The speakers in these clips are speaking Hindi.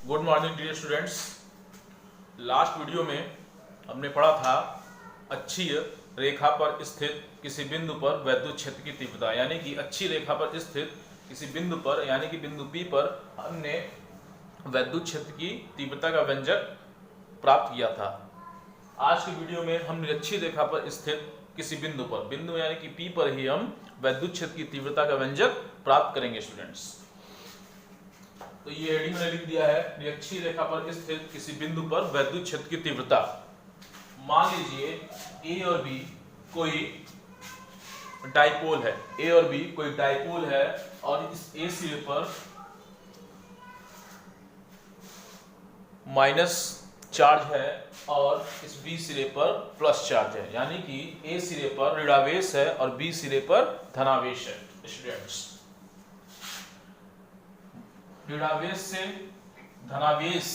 Good morning dear students. Last video में हमने पढ़ा था अक्षीय रेखा पर स्थित किसी बिंदु पर वैद्युत क्षेत्र की तीव्रता, यानी कि अक्षीय रेखा पर स्थित किसी बिंदु पर यानी कि बिंदु P पर हमने वैद्युत क्षेत्र की तीव्रता का व्यंजक प्राप्त किया था। आज की वीडियो में हम निरक्षीय रेखा पर स्थित किसी बिंदु यानी कि P पर ही हम वैद्युत क्षेत्र की तीव्रता का व्यंजक प्राप्त करेंगे स्टूडेंट्स। तो ये हेडिंग मैंने लिख दिया है, निरक्षीय रेखा पर स्थित किसी बिंदु पर वैद्युत क्षेत्र की तीव्रता। मान लीजिए ए और बी कोई डाइपोल है, ए और बी कोई डाइपोल है और इस ए सिरे पर माइनस चार्ज है और इस बी सिरे पर प्लस चार्ज है, यानी कि ए सिरे पर ऋणावेश है और बी सिरे पर धनावेश है। स्टूडेंट्स, ऋणावेश से धनावेश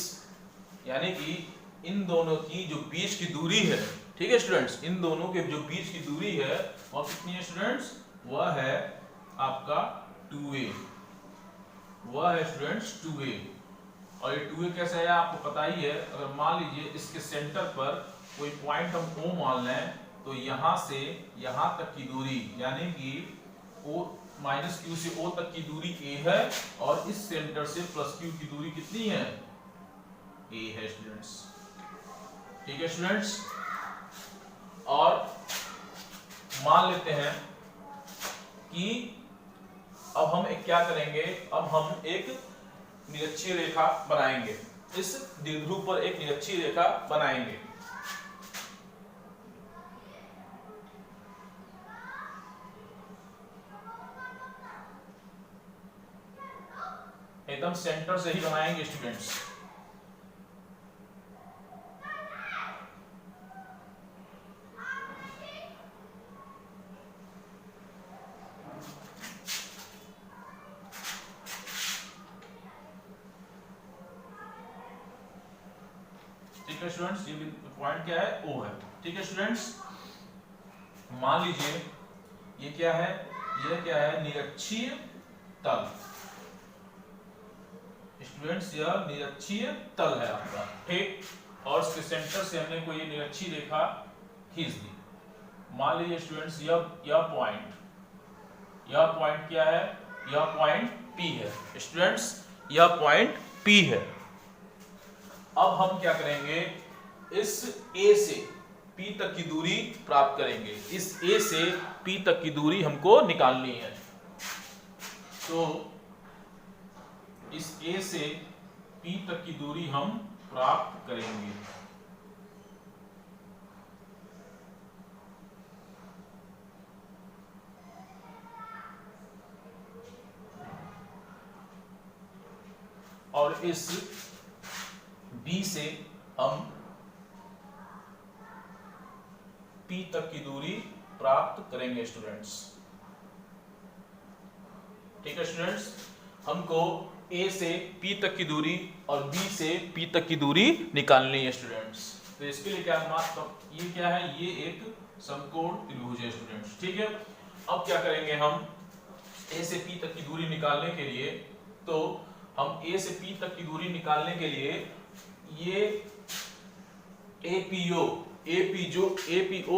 यानी कि इन दोनों की जो बीच की दूरी है, ठीक है स्टूडेंट्स, इन दोनों के जो बीच की दूरी है वह कितनी है स्टूडेंट्स? वह है आपका 2a, वह है स्टूडेंट्स 2a। और ये 2a कैसा है आपको पता ही है। अगर मान लीजिए इसके सेंटर पर कोई पॉइंट हम O मान लें तो यहां से यहां तक की दूरी यानी कि O माइनस Q से O तक की दूरी a है और इस सेंटर से प्लस Q की दूरी कितनी है? a है स्टूडेंट्स। ठीक है स्टूडेंट्स, और मान लेते हैं कि अब हम एक क्या करेंगे, अब हम एक निरक्षीय रेखा बनाएंगे, इस द्विध्रुव पर एक निरक्षीय रेखा बनाएंगे। एकदम सेंटर से ही बनाएंगे स्टूडेंट्स। ठीक है स्टूडेंट्स, ये पॉइंट क्या है? O है। ठीक है स्टूडेंट्स, मान लीजिए ये क्या है? ये क्या है? निरक्षीय तल। स्टूडेंट्स, यह निरक्षीय तल है आपका, ठीक। और इसके सेंटर से हमने कोई निरक्षीय रेखा खींच दी। मान लीजिए स्टूडेंट्स, यह पॉइंट क्या है? यह पॉइंट P है स्टूडेंट्स, यह पॉइंट P है। अब हम क्या करेंगे, इस A से P तक की दूरी प्राप्त करेंगे। इस A से P तक की दूरी हमको निकालनी है। तो इस A से P तक की दूरी हम प्राप्त करेंगे। और इस B से हम P तक की दूरी प्राप्त करेंगे स्टूडेंट्स। ठीक है स्टूडेंट्स, हमको A से P तक की दूरी और B से P तक की दूरी निकालनी है स्टूडेंट्स। तो इसके लिए क्या ये क्या है? ये एक समकोण त्रिभुज है स्टूडेंट्स। ठीक है, अब क्या करेंगे हम A से P तक की दूरी निकालने के लिए, तो हम A से P तक की दूरी निकालने के लिए ये APO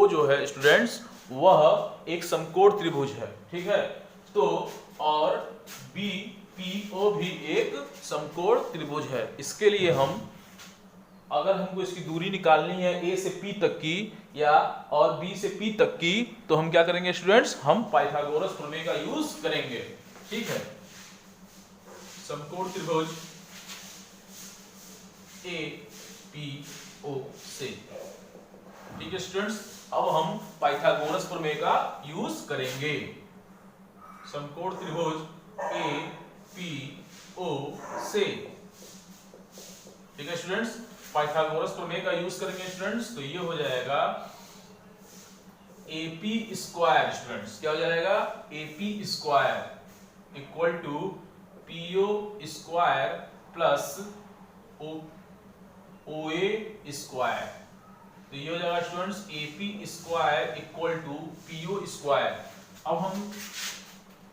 जो है स्टूडेंट्स, वह एक समकोण त्रिभुज है। ठीक है, तो और BPO भी एक समकोण त्रिभुज है। इसके लिए हम, अगर हमको इसकी दूरी निकालनी है A से P तक की या और B से P तक की, तो हम क्या करेंगे स्टूडेंट्स? हम पाइथागोरस प्रमेय का यूज करेंगे। ठीक है, समकोण त्रिभुज APO से। ठीक है स्टूडेंट्स, अब हम पाइथागोरस प्रमेय का यूज करेंगे। समकोण त्रिभुज APO से। ठीक है स्टूडेंट्स, पाइथागोरस प्रमेय का यूज करेंगे स्टूडेंट्स, तो ये हो जाएगा AP स्क्वायर। स्टूडेंट्स, क्या हो जाएगा? AP square equal to PO square plus OA square. तो ये हो जाएगा students AP square equal to PO square. अब हम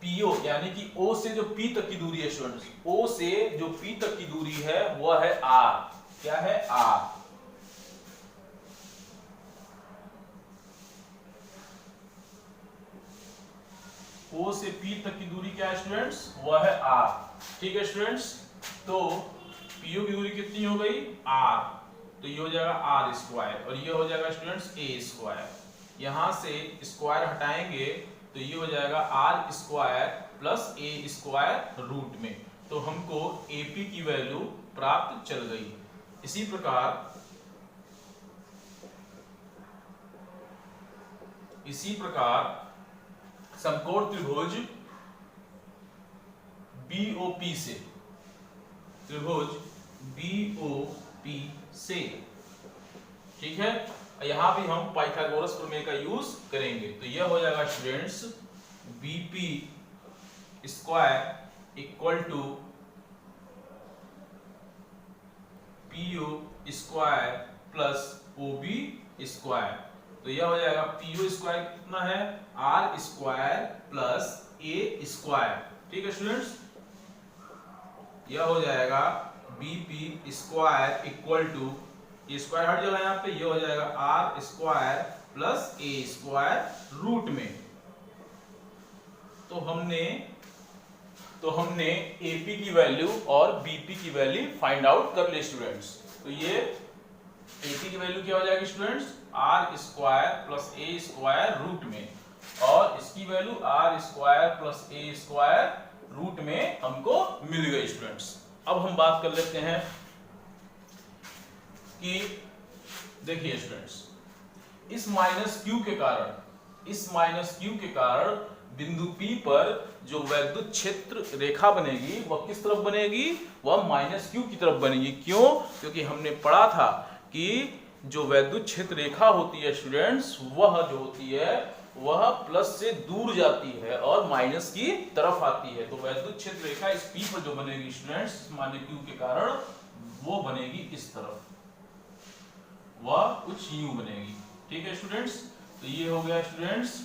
पीओ यानी कि ओ से जो पी तक की दूरी है स्टूडेंट्स, ओ से जो पी तक की दूरी है वह है आर। क्या है? आर। ओ से पी तक की दूरी क्या है स्टूडेंट्स? वह है आर। ठीक है स्टूडेंट्स, तो पीओ की दूरी कितनी हो गई? आर। तो ये हो जाएगा आर स्क्वायर और ये हो जाएगा स्टूडेंट्स ए स्क्वायर। यहां से स्क्वायर हटाएंगे तो ये हो जाएगा R square plus A square root में। तो हमको एपी की वैल्यू प्राप्त चल गई। इसी प्रकार समकोण त्रिभुज बीओपी से, त्रिभुज बीओपी से, ठीक है, यहां भी हम पाइथागोरस प्रमेय का यूज करेंगे। तो यह हो जाएगा students BP square equal to PO square plus OB square. तो यह हो जाएगा पीओ स्क्वायर कितना है? R square plus A square. ठीक है स्टूडेंट्स, यह हो जाएगा बीपी स्क्वायर इक्वल टू, ये स्क्वायर हट जाएगा यहाँ पे, ये हो जाएगा R square plus A square root में। तो हमने एपी की वैल्यू और बीपी की वैल्यू फाइंड आउट कर ली स्टूडेंट्स। तो ये एपी की वैल्यू क्या हो जाएगी students? R square plus A square root में, और इसकी value R square plus A square root में हमको मिल गई स्टूडेंट्स। अब हम बात कर लेते हैं कि देखिए स्टूडेंट्स, इस माइनस क्यू के कारण बिंदु P पर जो वैद्युत क्षेत्र रेखा बनेगी वह किस तरफ बनेगी? वह माइनस क्यू की तरफ बनेगी। क्यों? क्योंकि हमने पढ़ा था कि जो वैद्युत क्षेत्र रेखा होती है स्टूडेंट्स, वह जो होती है वह प्लस से दूर जाती है और माइनस की तरफ आती है। तो वैद्युत क्षेत्र रेखा इस P पर जो बनेगी स्टूडेंट्स माइनस क्यू के कारण, वो बनेगी इस तरफ, वह कुछ यूं बनेगी। ठीक है स्टूडेंट्स, तो ये हो गया students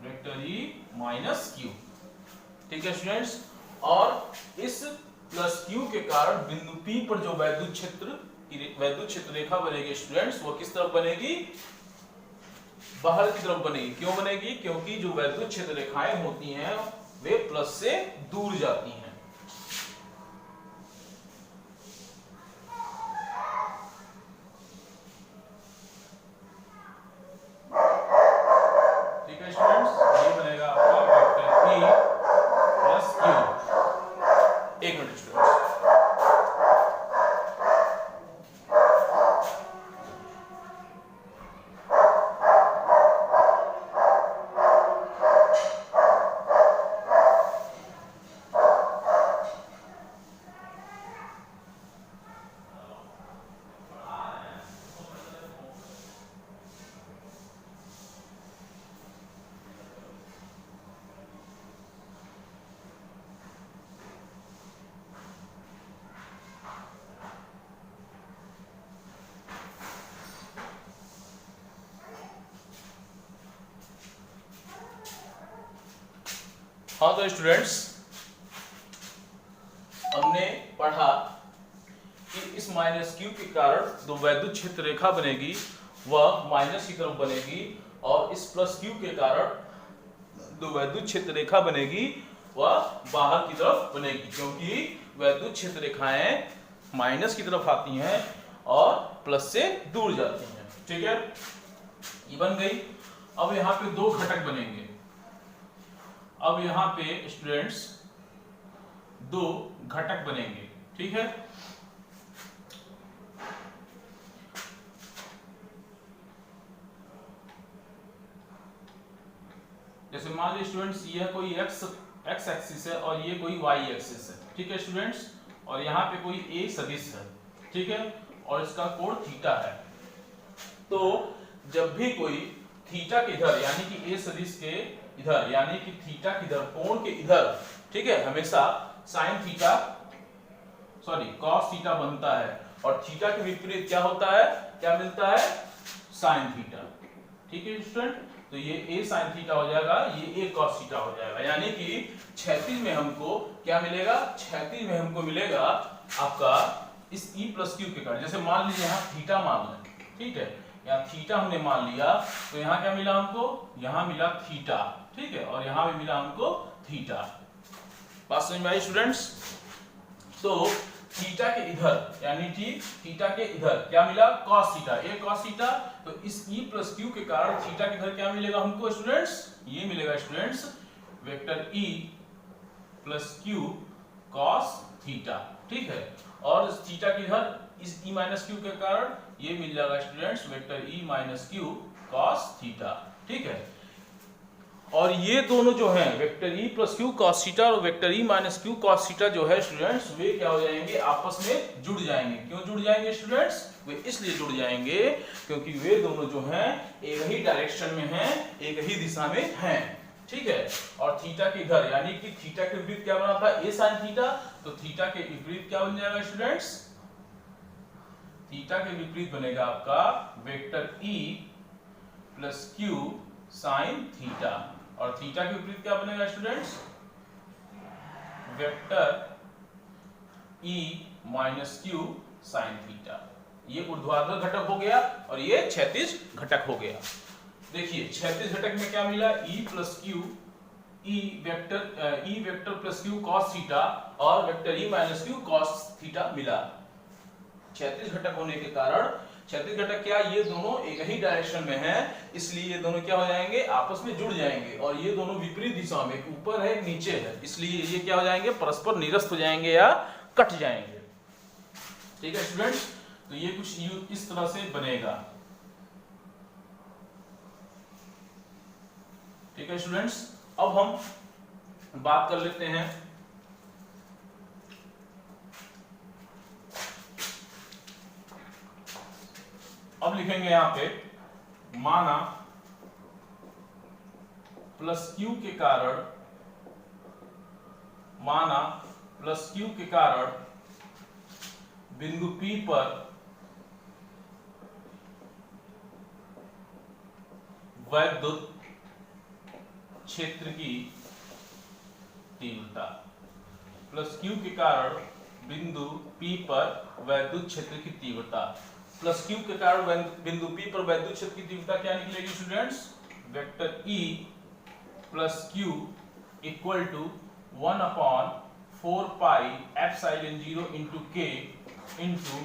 vector E minus Q. ठीक है स्टूडेंट्स, और इस प्लस क्यू के कारण बिंदु P पर जो वैद्युत क्षेत्र रेखा बनेगी स्टूडेंट्स, वो किस तरफ बनेगी? बाहर की तरफ बनेगी। क्यों बनेगी? क्योंकि जो वैद्युत क्षेत्र रेखाएं होती हैं वे प्लस से दूर जाती हैं। ठीक है स्टूडेंट्स, ये बनेगा आपका वेक्टर ई प्लस क्यू। एक मिनट स्टूडेंट्स, हाँ तो स्टूडेंट्स, हमने पढ़ा कि इस माइनस क्यू के कारण जो वैद्युत क्षेत्र रेखा बनेगी वह माइनस की तरफ बनेगी, और इस प्लस क्यू के कारण जो वैद्युत क्षेत्र रेखा बनेगी वह बाहर की तरफ बनेगी, क्योंकि वैद्युत क्षेत्र रेखाएं माइनस की तरफ आती हैं और प्लस से दूर जाती हैं। ठीक है, ये बन गई। अब यहाँ पे दो घटक बनेंगे। अब यहाँ पे स्टूडेंट्स दो घटक बनेंगे। ठीक है, जैसे मान लीजिए स्टूडेंट्स यह कोई एक्स एक्सिस है और ये कोई वाई एक्सिस है। ठीक है स्टूडेंट्स, और यहाँ पे कोई ए सदिश है। ठीक है, और इसका कोण थीटा है। तो जब भी कोई थीटा के इधर यानी कि ए सदिश के इधर यानी कि थीटा के इधर, कोण के इधर, ठीक है, हमेशा साइन थीटा कॉस थीटा बनता है, और थीटा के विपरीत क्या होता है? क्या मिलता है? Sine theta. ठीक है स्टूडेंट, तो ये a sin थीटा हो जाएगा, ये a cos थीटा हो जाएगा। यानी कि क्षैतिज में हमको क्या मिलेगा, क्षैतिज में हमको मिलेगा आपका इस e प्लस क्यू के कारण। जैसे मान लीजिए यहाँ थीटा मान लें, ठीक है, यहाँ थीटा हमने मान लिया, तो यहाँ क्या मिला हमको, यहाँ मिला थीटा, ठीक है, और यहाँ भी मिला हमको थीटा। बात समझ में आई स्टूडेंट्स? तो थीटा के इधर यानी कि थीटा के इधर क्या मिला, cos theta, a cos theta. तो इस e प्लस q के कारण थीटा के इधर क्या मिलेगा हमको स्टूडेंट्स, ये मिलेगा students vector e plus q cos theta, ठीक है। और थीटा के इधर इस e माइनस q के कारण ये मिल जाएगा students vector e minus q cos theta, ठीक है। और ये दोनों जो हैं vector e plus q cos theta और vector e minus q cos theta जो है स्टूडेंट्स, वे क्या हो जाएंगे, आपस में जुड़ जाएंगे। क्यों जुड़ जाएंगे स्टूडेंट्स, वे इसलिए जुड़ जाएंगे क्योंकि वे दोनों जो हैं एक ही डायरेक्शन में हैं, एक ही दिशा में हैं, ठीक है। और थीटा के इधर यानी कि थीटा के विपरीत क्या बना था, a sin थीटा, तो थीटा के विपरीत क्या बन जाएगा स्टूडेंट्स, थीटा के विपरीत बनेगा आपका vector e plus Q sin theta. और थीटा के विपरीत क्या बनेगा students, vector e minus Q sin theta. ये ऊर्ध्वाधर घटक हो गया और ये क्षैतिज घटक हो गया। देखिए क्षैतिज घटक में क्या मिला, e plus q, e vector plus q cos theta और vector e minus q cos theta मिला। क्षैतिज घटक होने के कारण, क्षैतिज घटक क्या, ये दोनों एक ही डायरेक्शन में हैं, इसलिए ये दोनों क्या हो जाएंगे, आपस में जुड़ जाएंगे। और ये दोनों विपरीत दिशा में, ऊपर है नीचे है, इसलिए ये क्या हो जाएंगे, परस्पर निरस्त हो जाएंगे या कट जाएंगे, ठीक है स्टूडेंट्स। तो ये कुछ इस तरह से बनेगा, ठीक है स्टूडेंट्स। अब हम बात कर लेते हैं अब लिखेंगे यहां पे माना प्लस क्यू के कारण, माना प्लस क्यू के कारण बिंदु P पर वैद्युत क्षेत्र की तीव्रता, प्लस क्यू के कारण बिंदु P पर वैद्युत क्षेत्र की तीव्रता, प्लस क्यू के कारण बिंदु P पर वैद्युत क्षेत्र की तीव्रता क्या निकलेगी students, vector E plus Q equal to 1/4 pi epsilon 0 into k into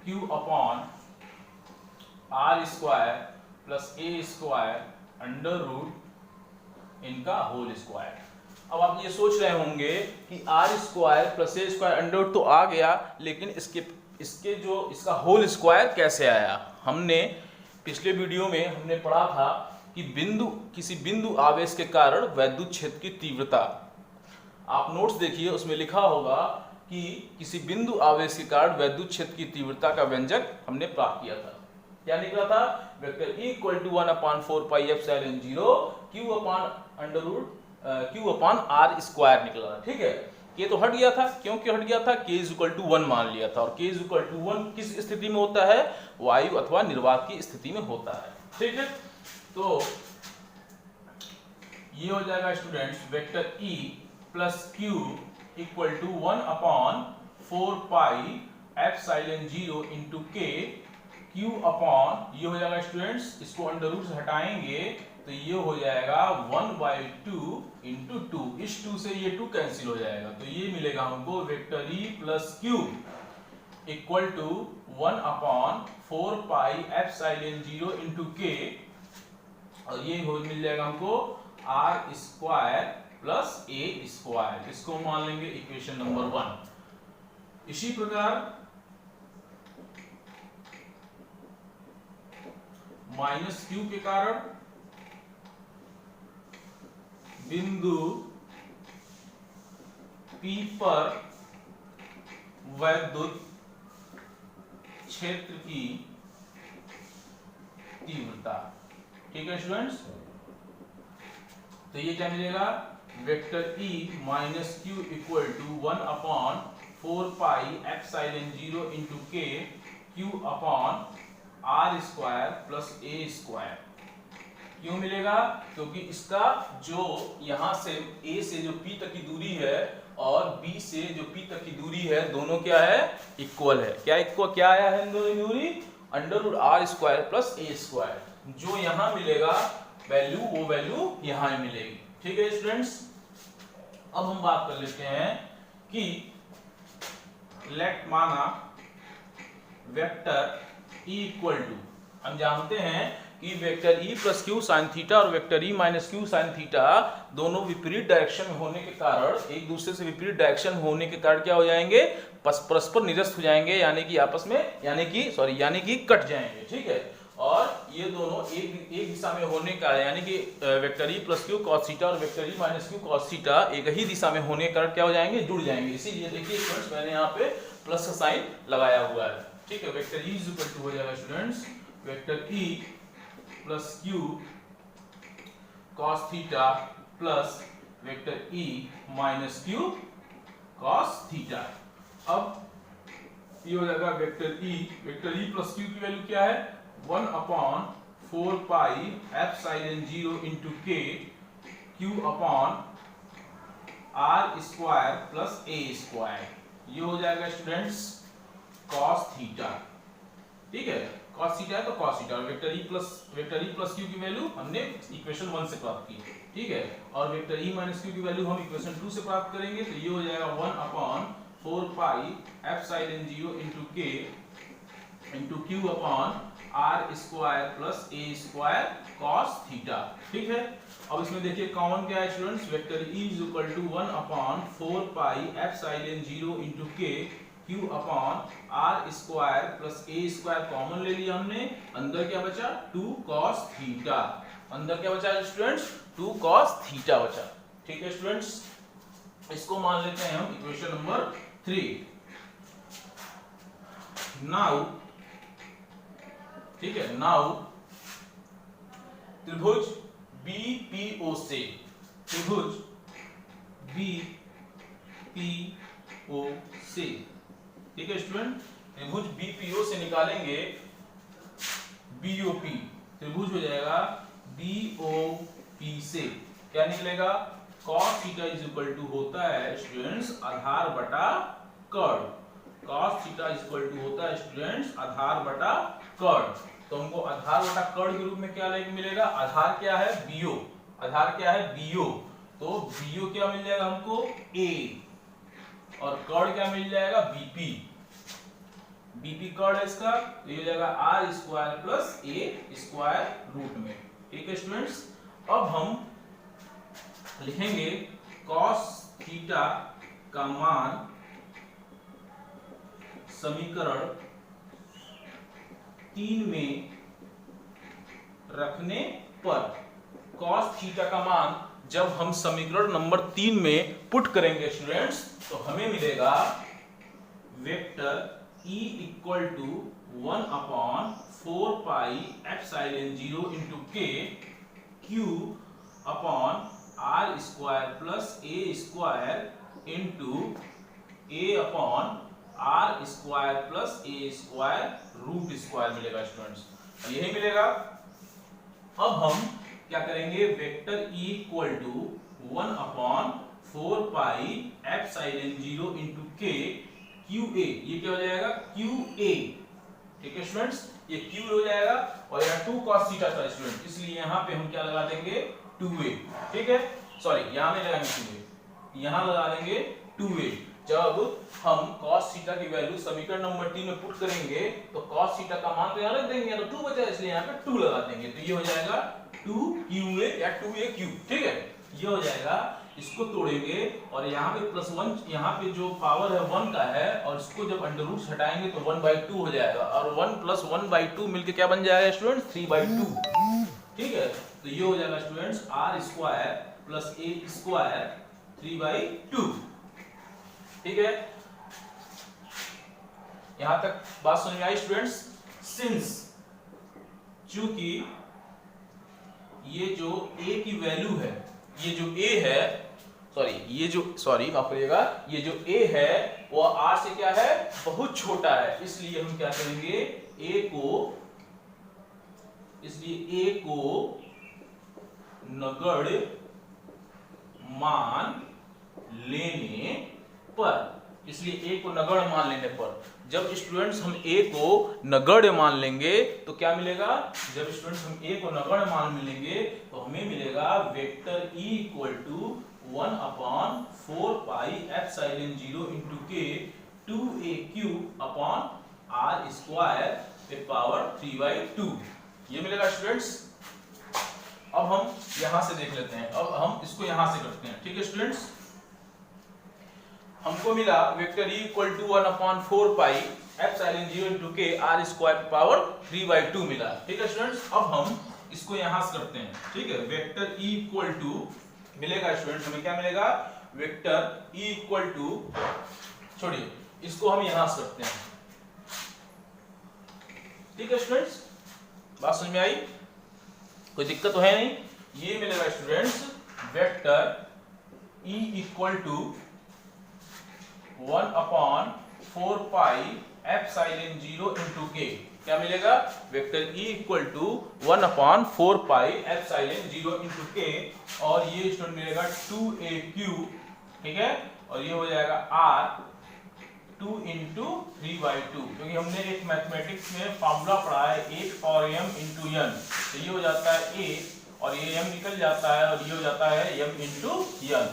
q upon r square plus a square under root इनका होल स्क्वायर। अब आप ये सोच रहे होंगे कि r square plus a square under root तो आ गया, लेकिन इसका होल स्क्वायर कैसे आया। हमने पिछले वीडियो में हमने पढ़ा था कि किसी बिंदु आवेश के कारण वैद्युत क्षेत्र की तीव्रता, आप नोट्स देखिए उसमें लिखा होगा कि किसी बिंदु आवेश के कारण वैद्युत क्षेत्र की तीव्रता का व्यंजक हमने प्राप्त किया था। क्या निकला था, vector E equal to 1/4 pi epsilon 0 q upon r square निकला था, ठीक है। ये तो हट गया था, क्यों हट गया था, k इक्वल टू 1 मान लिया था, और k इक्वल टू 1 किस स्थिति में होता है, वायु अथवा निर्वात की स्थिति में होता है, ठीक है। तो ये हो जाएगा students vector E plus Q equal to 1/4 pi epsilon 0 into k q upon, ये हो जाएगा स्टूडेंट्स, इसको अंडर रूट से हटाएंगे तो ये हो जाएगा 1/2 इंटू 2, इस 2 से ये 2 कैंसिल हो जाएगा, तो ये मिलेगा हमको vector E plus Q equal to 1/4 pi epsilon 0 into k, और ये मिल जाएगा हमको r square plus a square, इसको मान लेंगे इक्वेशन नंबर 1। इसी प्रकार माइनस क्यू के कारण बिंदु P पर वैद्युत क्षेत्र की तीव्रता, ठीक है स्टूडेंट्स। तो ये क्या मिलेगा, vector E minus Q equal to 1/4 pi epsilon 0 into k q upon r square plus a square, क्यों मिलेगा? क्योंकि इसका जो यहां से A से जो P तक की दूरी है और B से जो P तक की दूरी है, दोनों क्या है? इक्वल है। क्या इक्वल, क्या आया है इन दोनों की दूरी? √r² plus a²। जो यहां मिलेगा वैल्यू, वो वैल्यू यहां मिलेगी। ठीक है स्टूडेंट्स, अब हम बात कर लेते हैं कि लेट माना वेक्टर E इक्वल टू, हम जानते हैं कि vector E plus q sine theta और vector E minus q sine theta दोनों विपरीत डायरेक्शन में होने के कारण, एक दूसरे से विपरीत डायरेक्शन होने के कारण क्या हो जाएंगे? परस्पर निरस्त हो जाएंगे, यानी कि आपस में यानी कि कट जाएंगे। ठीक है, और ये दोनों एक दिशा में होने का, यानी कि vector E plus q cos theta और vector E minus q cos theta एक ही दिशा में होने के कारण क्या हो जाएंगे? जुड़ जाएंगे। इसीलिए देखिए स्टूडेंट्स, मैंने यहाँ पे प्लस का साइन लगाया हुआ है। ठीक है, vector E is equal to हो जाएगा students vector E plus q cos theta plus vector E minus q cos theta. अब ये हो जाएगा वेक्टर E प्लस क्यू की वैल्यू क्या है? 1/4 pi epsilon 0 into k q upon r² plus a²। ये हो जाएगा स्टूडेंट्स cos थीटा। ठीक है, cos थीटा है तो cos थीटा, और वेक्टर E प्लस क्यू की वैल्यू हमने इक्वेशन 1 से प्राप्त की। ठीक है, और वेक्टर E माइनस क्यू की वैल्यू हम इक्वेशन 2 से प्राप्त करेंगे, तो ये हो जाएगा 1/4 pi epsilon 0 into k into q upon r² plus a² cos theta. ठीक है, अब इसमें देखिए कॉमन क्या है students? Vector E is equal to 1/4 pi epsilon 0 into k q upon r² plus a² common ले लिया हमने, अंदर क्या बचा? 2 cos थीटा। अंदर क्या बचा स्टूडेंट्स? 2 cos थीटा बचा। ठीक है स्टूडेंट्स, इसको मान लेते हैं हम इक्वेशन नंबर 3। नाउ, ठीक है, नाउ त्रिभुज BPO से, त्रिभुज BPO से, ठीक है स्टूडेंट, त्रिभुज BPO से निकालेंगे BOP, त्रिभुज हो जाएगा BOP से क्या निकलेगा? cos theta is equal to होता है स्टूडेंट्स आधार बटा कर्ड। cos theta is equal to होता है स्टूडेंट्स आधार बटा कर्ड। तो हमको आधार बटा कर्ड के रूप में क्या मिलेगा? आधार क्या है? BO। आधार क्या है? BO। तो BO क्या मिल जाएगा हमको? A, और कर्ड क्या मिल जाएगा? BP। BP कर्ड है इसका, तो ये हो जाएगा r² प्लस a² रूट में। ठीक है स्टूडेंट्स, अब हम लिखेंगे cos थीटा का मान समीकरण 3 में रखने पर, cos थीटा का मान जब हम समीकरण नंबर 3 में पुट करेंगे स्टूडेंट्स, तो हमें मिलेगा vector E equal to 1/4 pi epsilon 0 into k q upon r² plus a² into a upon r² plus a² root square मिलेगा स्टूडेंट्स, यही मिलेगा। अब हम क्या करेंगे? Vector E equal to 1/4 pi epsilon 0 into k QA, ये क्या हो जाएगा? QA। ठीक है स्टूडेंट्स, ये Q हो जाएगा, और यहाँ 2 cos थीटा था स्टूडेंट, इसलिए यहाँ पे हम क्या लगा देंगे? 2A। ठीक है, सॉरी यहाँ नहीं लगाएंगे 2A, यहाँ लगा देंगे 2A। जब हम cos थीटा की वैल्यू समीकरण नंबर 3 में पुट करेंगे, तो cos थीटा का मान तो यहाँ रख देंगे, तो 2 बचा, इसलिए यहाँ पे 2 लगा देंगे, तो ये हो जाएगा 2QA या 2AQ। ठीक है, ये हो जाएगा। इसको तोड़ेंगे और यहाँ पे +1, यहाँ पे जो पावर है 1 का है, और इसको जब अंडर रूट हटाएंगे तो 1/2 हो जाएगा, और 1 + 1/2 मिलके क्या बन जाएगा स्टूडेंट्स? 3/2। ठीक है, तो ये हो जाएगा स्टूडेंट्स r² प्लस a² 3/2। ठीक है, यहां तक बात समझ में आई स्टूडेंट्स? सिंस चूंकि ये जो a की वैल्यू है, ये जो a है, माफ करिएगा, ये जो a है वो r से क्या है? बहुत छोटा है, इसलिए हम क्या करेंगे? a को नगण्य मान लेने पर, इसलिए ए को नगण्य मान लेने पर, जब स्टूडेंट्स हम ए को नगण्य मान लेंगे तो क्या मिलेगा, जब स्टूडेंट्स हम ए को नगण्य मान मिलेंगे तो हमें मिलेगा vector E equal to 1/4 pi epsilon 0 into k 2aq upon r square पे पावर 3/2 ये मिलेगा स्टूडेंट्स। अब हम यहां से देख लेते हैं, अब हम इसको यहां से करते हैं, ठीक है स्टूडेंट्स। हमको मिला vector E equal to 1/4 pi epsilon 0 into k r square पे पावर 3/2 मिला, ठीक है स्टूडेंट्स। अब हम इसको यहां से करते हैं, ठीक है। वेक्टर ई इक्वल टू मिलेगा स्टूडेंट्स, हमें क्या मिलेगा, वेक्टर ई इक्वल टू, छोड़िए इसको हम यहां से करते हैं, ठीक है स्टूडेंट्स। बात समझ में आई, कोई दिक्कत तो है नहीं। ये मिलेगा students vector E equal to 1/4 pi epsilon 0 into k, क्या मिलेगा, vector E equal to 1/4 pi epsilon 0 into k, और ये स्टूडेंट मिलेगा 2aq, ठीक है, और ये हो जाएगा r 2 इंटू 3/2, क्योंकि हमने एक मैथमेटिक्स में फॉर्मूला पढ़ा है 8 और m इंटू n, तो ये हो जाता है a और ये m निकल जाता है और ये हो जाता है m इंटू n,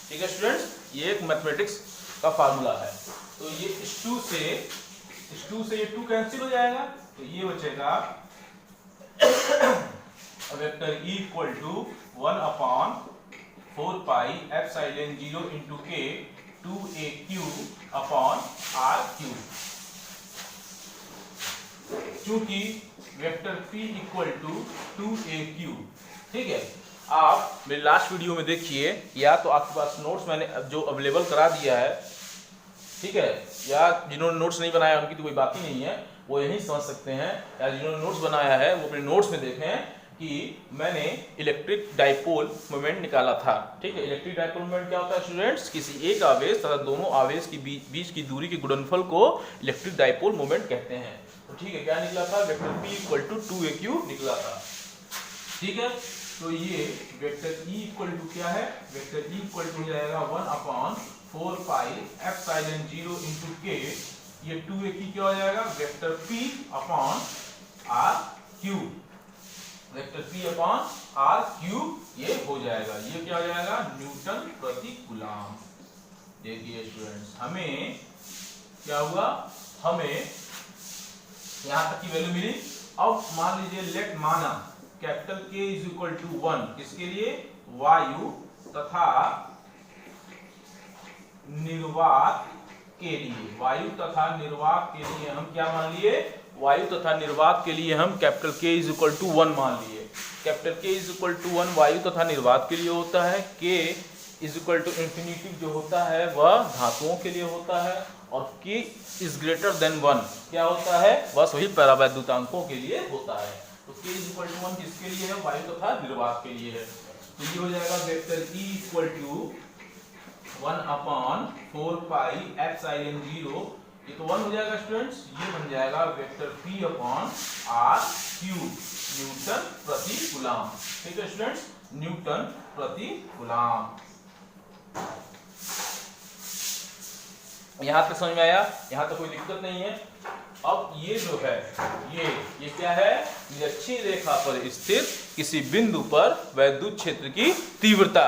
ठीक है स्टूडेंट्स। ये एक मैथमेटिक्स का फार्मूला है। तो ये इस 2 से ये 2 कैंसिल हो जाएगा, तो ये बचेगा vector E equal to 1/4 pi epsilon 0 into k 2aq upon r cube. चूंकि vector p equal to 2aq, ठीक है। आप मेरे लास्ट वीडियो में देखिए, या तो आपके पास नोट्स मैंने जो अवेलेबल करा दिया है, ठीक है, या जिन्होंने नोट्स नहीं बनाया उनकी तो कोई बात ही नहीं है, वो यही समझ सकते हैं, या जिन्होंने नोट्स बनाया है वो अपने नोट्स में देखें कि मैंने इलेक्ट्रिक डाइपोल मोमेंट निकाला था, ठीक है। इलेक्ट्रिक डाइपोल मोमेंट क्या होता है स्टूडेंट्स, किसी एक आवेश तथा दोनों आवेश के बीच की दूरी के गुणनफल को इलेक्ट्रिक डाइपोल मोमेंट कहते हैं। तो ठीक है, क्या निकला था, vector p equal to 2aq निकला था, ठीक है। तो ये वेक्टर ई इक्वल टू क्या है, वेक्टर ई इक्वल टू हो जाएगा 1/4 पाई एप्सिलॉन 0 इंटू के, ये 2aq क्या हो जाएगा, vector p upon r cube, vector p upon r cube ये हो जाएगा। ये क्या हो जाएगा, न्यूटन प्रति कूलम। देखिए स्टूडेंट्स, हमें क्या हुआ, हमें यहां तक की वैल्यू मिली। अब मान लीजिए लेट माना capital K is equal to 1, किसके लिए, वायु तथा निर्वात के लिए, वायु तथा निर्वात के लिए हम क्या मान लिए, वायु तथा निर्वात के लिए हम capital K is equal to 1 मान लिए। Capital K is equal to 1 वायु तथा निर्वात के लिए होता है, K is equal to infinity जो होता है वह धातुओं के लिए होता है, और K इज ग्रेटर देन 1 क्या होता है, बस वही परावैद्युतांकों के लिए होता है। तो K इज इक्वल टू 1 किसके लिए है, वायु तथा निर्वात के लिए है। तो ये हो जाएगा vector E equal to 1/4 pi epsilon 0, ये तो 1 हो जाएगा स्टूडेंट्स, ये बन जाएगा vector p upon r cube, Newton प्रति कूलम, ठीक है स्टूडेंट्स, न्यूटन प्रति कूलम। यहां तक समझ में आया, यहां तक कोई दिक्कत नहीं है। अब ये जो है ये क्या है, निरक्षीय रेखा पर स्थित किसी बिंदु पर वैद्युत क्षेत्र की तीव्रता।